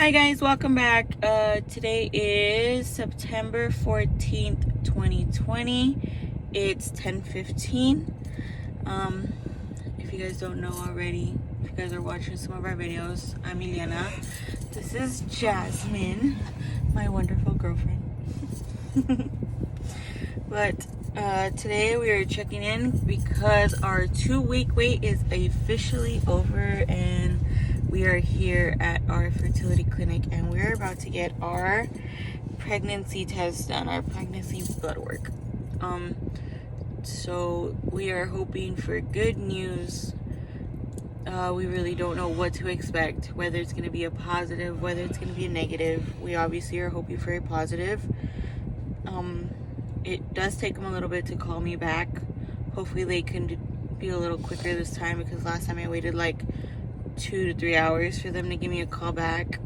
Hi guys, welcome back. Today is September 14th, 2020. It's 10:15. If you guys don't know already, if you guys are watching some of our videos, I'm Ileana. This is Jasmine, my wonderful girlfriend. But today we are checking in because our 2-week wait is officially over and we are here at our fertility clinic and we're about to get our pregnancy test done, our pregnancy blood work. So we are hoping for good news. We really don't know what to expect, whether it's going to be a positive, whether it's going to be a negative. We obviously are hoping for a positive. It does take them a little bit to call me back. Hopefully they can be a little quicker this time, because last time I waited like 2 to 3 hours for them to give me a call back.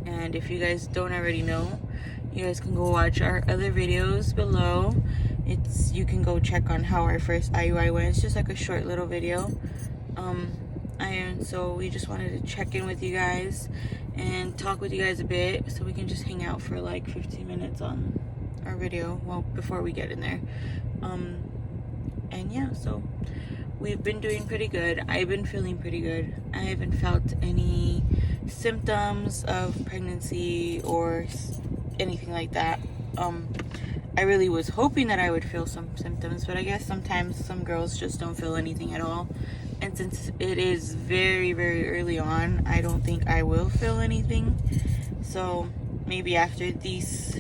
And if you guys don't already know, you guys can go watch our other videos below. You can go check on how our first IUI went. It's just like a short little video. And so we just wanted to check in with you guys and talk with you guys a bit, so we can just hang out for like 15 minutes on our video, well, before we get in there. And yeah, so we've been doing pretty good. I've been feeling pretty good. I haven't felt any symptoms of pregnancy or anything like that. I really was hoping that I would feel some symptoms, but I guess sometimes some girls just don't feel anything at all. And since it is very, very early on, I don't think I will feel anything. So maybe after these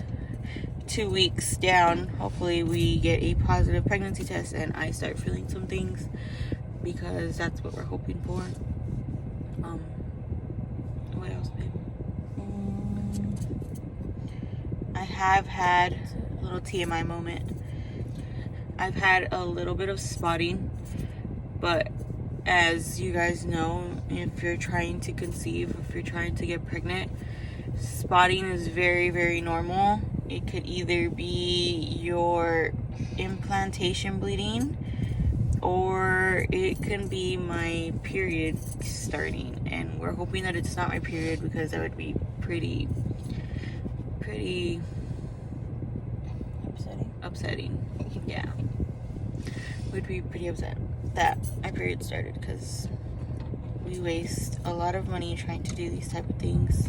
2 weeks down, hopefully we get a positive pregnancy test and I start feeling some things, because that's what we're hoping for. What else, babe? I have had a little TMI moment. I've had a little bit of spotting, but as you guys know, if you're trying to conceive, if you're trying to get pregnant, spotting is very, very normal. It could either be your implantation bleeding, or it can be my period starting, and we're hoping that it's not my period, because that would be pretty upsetting. Yeah, would be pretty upset that my period started, because we waste a lot of money trying to do these type of things.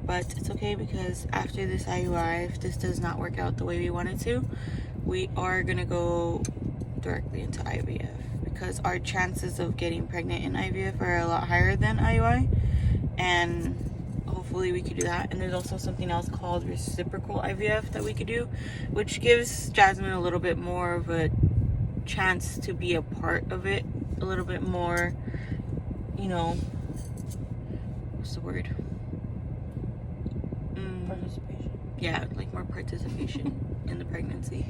But it's okay, because after this IUI, if this does not work out the way we want it to, we are gonna go directly into IVF, because our chances of getting pregnant in IVF are a lot higher than IUI, and hopefully we could do that. And there's also something else called reciprocal IVF that we could do, which gives Jasmine a little bit more of a chance to be a part of it, a little bit more, you know, what's the word? Participation. Yeah, like more participation in the pregnancy.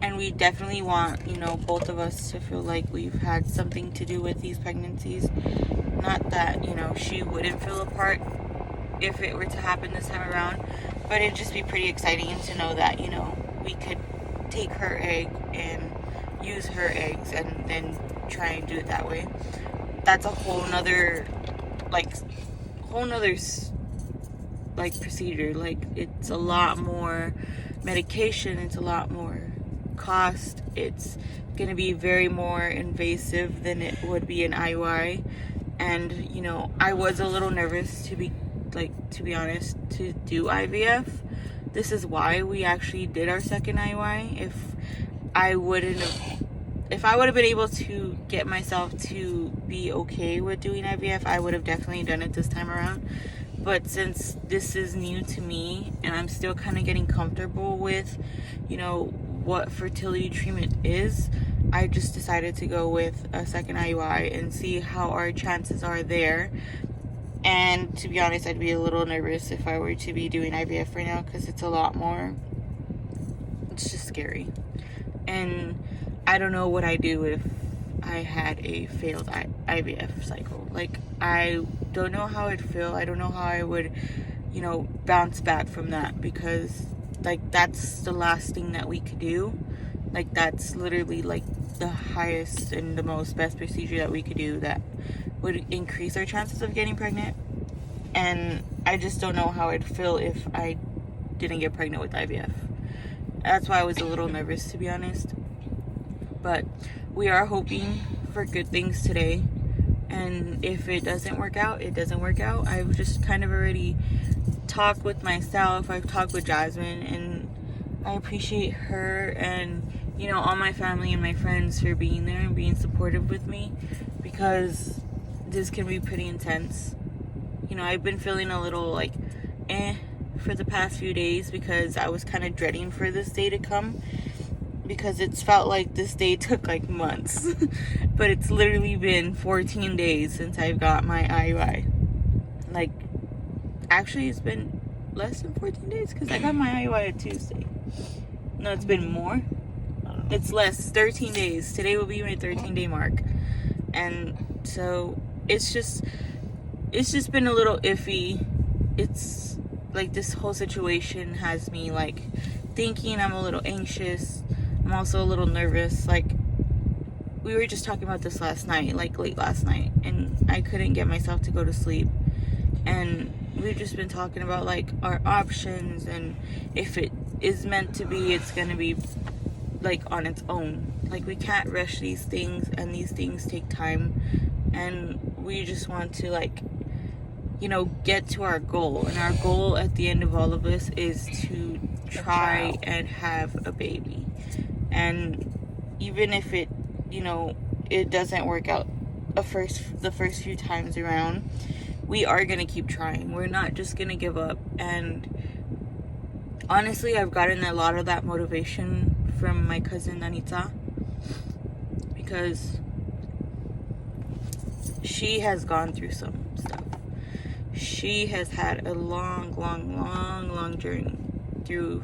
And we definitely want, both of us to feel like we've had something to do with these pregnancies. Not that, she wouldn't feel a part if it were to happen this time around, but it'd just be pretty exciting to know that, we could take her egg and use her eggs and then try and do it that way. That's a whole nother procedure. Like, it's a lot more medication, it's a lot more cost, it's gonna be very more invasive than it would be an IUI. And I was a little nervous, to be honest, to do IVF. This is why we actually did our second IUI. If I would have been able to get myself to be okay with doing IVF, I would have definitely done it this time around. But since this is new to me and I'm still kind of getting comfortable with, what fertility treatment is, I just decided to go with a second IUI and see how our chances are there. And to be honest, I'd be a little nervous if I were to be doing IVF right now, because it's a lot more, it's just scary. And I don't know what I'd do if I had a failed IVF cycle. Like, I don't know how I'd feel. I don't know how I would, bounce back from that, because that's the last thing that we could do. Like, that's literally like the highest and the best procedure that we could do that would increase our chances of getting pregnant. And I just don't know how I'd feel if I didn't get pregnant with IVF. That's why I was a little nervous, to be honest. But we are hoping for good things today. And if it doesn't work out, it doesn't work out. I've just kind of already talked with myself. I've talked with Jasmine, and I appreciate her and, you know, all my family and my friends for being there and being supportive with me, because this can be pretty intense. You know, I've been feeling a little like for the past few days, because I was kind of dreading for this day to come, because it's felt like this day took like months. But it's literally been 14 days since I've got my IUI. Like, actually it's been less than 14 days, because I got my IUI on Tuesday. No, it's been more. It's less, 13 days. Today will be my 13-day mark. And so it's just been a little iffy. It's like this whole situation has me like thinking. I'm a little anxious. I'm also a little nervous. Like, we were just talking about this last night, like late last night, and I couldn't get myself to go to sleep. And we've just been talking about like our options, and if it is meant to be, it's gonna be like on its own. Like, we can't rush these things, and these things take time, and we just want to, like, you know, get to our goal. And our goal at the end of all of this is to try and have a baby. And even if it, you know, it doesn't work out the first few times around, we are gonna keep trying. We're not just gonna give up. And honestly, I've gotten a lot of that motivation from my cousin Anita, because she has gone through some stuff. She has had a long journey through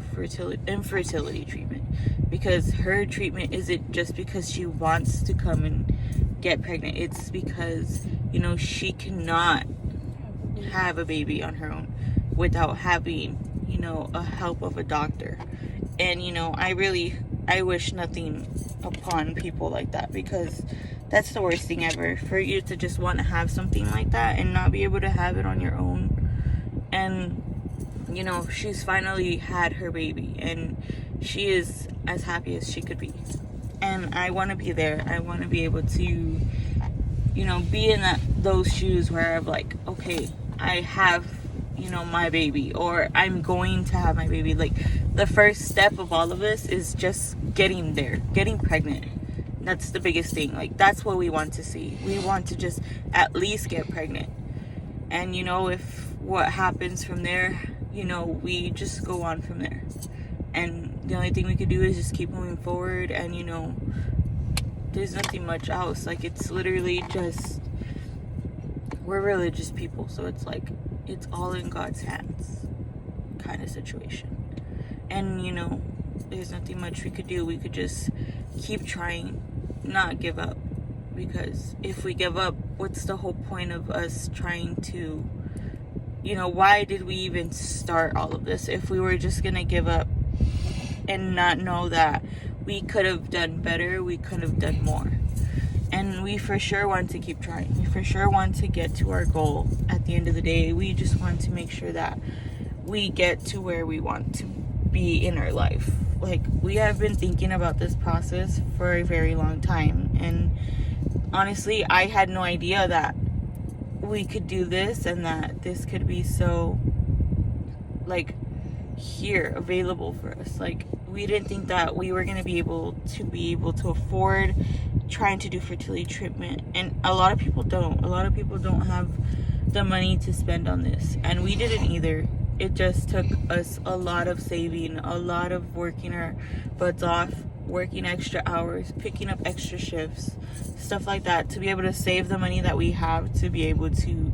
infertility treatment, because her treatment isn't just because she wants to come and get pregnant. It's because, you know, she cannot have a baby on her own without having, you know, a help of a doctor. And, you know, I wish nothing upon people like that, because that's the worst thing ever, for you to just want to have something like that and not be able to have it on your own. And, you know, she's finally had her baby, and she is as happy as she could be. And I want to be there. I want to be able to, you know, be in those shoes where I'm like, okay, I have, you know, my baby, or I'm going to have my baby. Like, the first step of all of this is just getting there, getting pregnant. That's the biggest thing. Like, that's what we want to see. We want to just at least get pregnant. And, you know, if what happens from there, you know, we just go on from there. And the only thing we could do is just keep moving forward. And, you know, there's nothing much else. Like, it's literally just, we're religious people, so it's like, it's all in God's hands kind of situation. And, you know, there's nothing much we could do. We could just keep trying, not give up. Because if we give up, what's the whole point of us trying to, you know, why did we even start all of this if we were just gonna give up and not know that we could have done better, we could have done more? And we for sure want to keep trying. We for sure want to get to our goal at the end of the day. We just want to make sure that we get to where we want to be in our life. Like, we have been thinking about this process for a very long time. And honestly, I had no idea that we could do this and that this could be so, like, here, available for us. Like, we didn't think that we were going to be able to afford trying to do fertility treatment. And a lot of people don't. A lot of people don't have the money to spend on this. And we didn't either. It just took us a lot of saving, a lot of working our butts off, working extra hours, picking up extra shifts, stuff like that, to be able to save the money that we have to be able to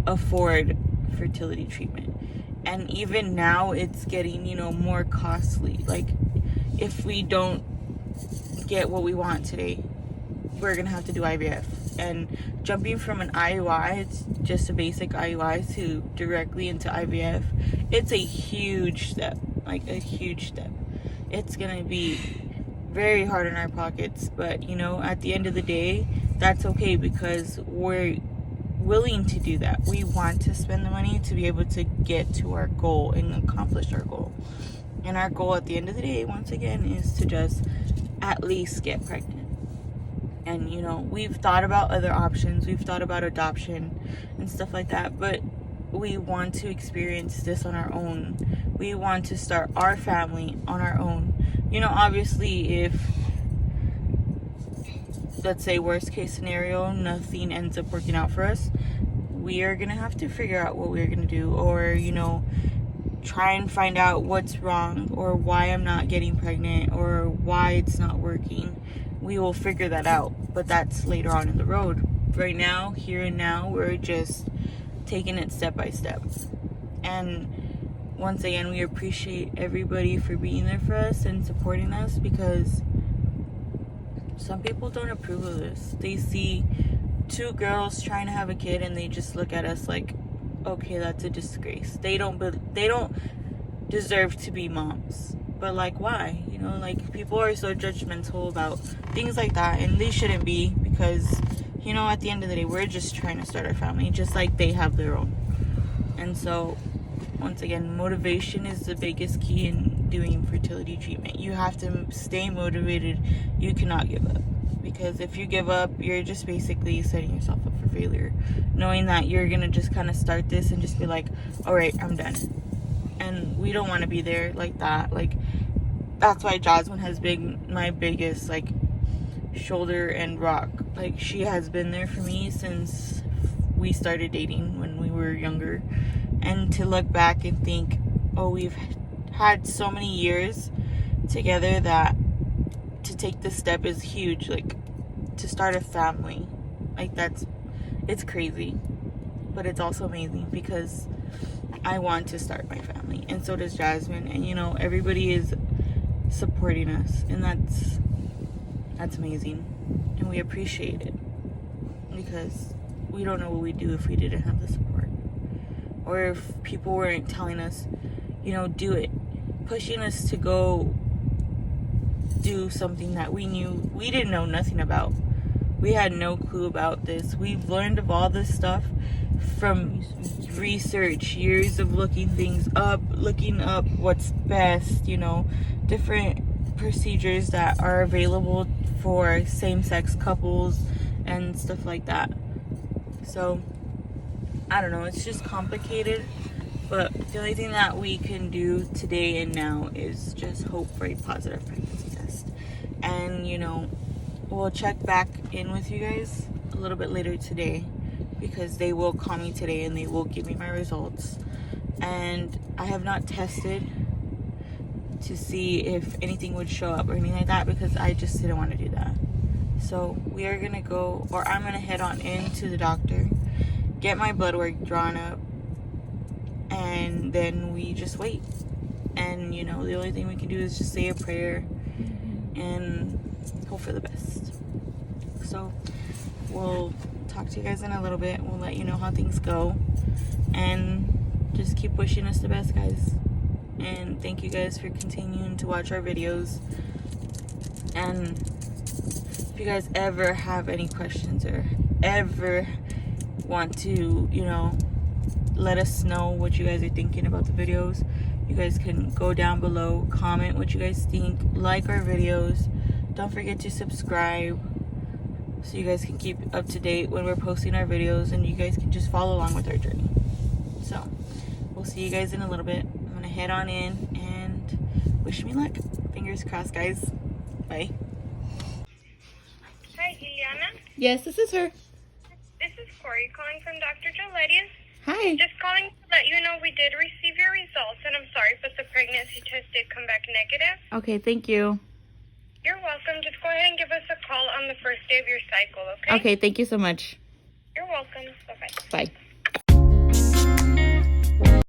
afford fertility treatment. And even now, it's getting, you know, more costly. Like, if we don't get what we want today, we're gonna have to do IVF. And jumping from an IUI, it's just a basic IUI, to directly into IVF, it's a huge step. Like, a huge step. It's gonna be very hard in our pockets, but, you know, at the end of the day, that's okay, because we're willing to do that. We want to spend the money to be able to get to our goal and accomplish our goal. And our goal at the end of the day, once again, is to just at least get pregnant. And, you know, we've thought about other options. We've thought about adoption and stuff like that. But we want to experience this on our own. We want to start our family on our own. You know, obviously, if, let's say, worst case scenario, nothing ends up working out for us, we are going to have to figure out what we're going to do. Or, you know, try and find out what's wrong or why I'm not getting pregnant or why it's not working. We will figure that out, but that's later on in the road. Right now, here and now, we're just taking it step by step. And once again, we appreciate everybody for being there for us and supporting us, because some people don't approve of this. They see two girls trying to have a kid and they just look at us like, okay, that's a disgrace. They don't deserve to be moms. But like, why? You know, like, people are so judgmental about things like that, and they shouldn't be, because, you know, at the end of the day, we're just trying to start our family, just like they have their own. And so, once again, motivation is the biggest key in doing fertility treatment. You have to stay motivated. You cannot give up, because if you give up, you're just basically setting yourself up for failure, knowing that you're gonna just kind of start this and just be like, all right, I'm done. And we don't want to be there like that. Like, that's why Jasmine has been my biggest, like, shoulder and rock. Like, she has been there for me since we started dating when we were younger. And to look back and think, oh, we've had so many years together, that to take this step is huge. Like, to start a family, like, it's crazy, but it's also amazing, because I want to start my family, and so does Jasmine. And, you know, everybody is supporting us, and that's amazing, and we appreciate it, because we don't know what we'd do if we didn't have the support, or if people weren't telling us, you know, do it, pushing us to go do something that we didn't know nothing about. We had no clue about this. We've learned of all this stuff from research, years of looking things up, looking up what's best, you know, different procedures that are available for same-sex couples and stuff like that. So, I don't know, it's just complicated, but the only thing that we can do today and now is just hope for a positive pregnancy test. And, you know, we'll check back in with you guys a little bit later today, because they will call me today and they will give me my results. And I have not tested to see if anything would show up or anything like that, because I just didn't want to do that. So we are gonna go, or I'm gonna head on into the doctor, get my blood work drawn up, and then we just wait. And, you know, the only thing we can do is just say a prayer and hope for the best. So we'll talk to you guys in a little bit. We'll let you know how things go, and just keep wishing us the best, guys. And thank you guys for continuing to watch our videos. And if you guys ever have any questions or ever want to, you know, let us know what you guys are thinking about the videos, you guys can go down below, comment what you guys think, like our videos. Don't forget to subscribe, so you guys can keep up to date when we're posting our videos, and you guys can just follow along with our journey. So we'll see you guys in a little bit. I'm gonna head on in, and wish me luck. Fingers crossed, guys. Bye. Hi, Ileana. Yes, this is her. This is Corey calling from Dr. Joletius. Hi. Just calling to let you know we did receive your results, and I'm sorry, but the pregnancy test did come back negative. Okay, thank you. You're welcome. Just go ahead and give us a call on the first day of your cycle, okay? Okay, thank you so much. You're welcome. Bye-bye. Bye.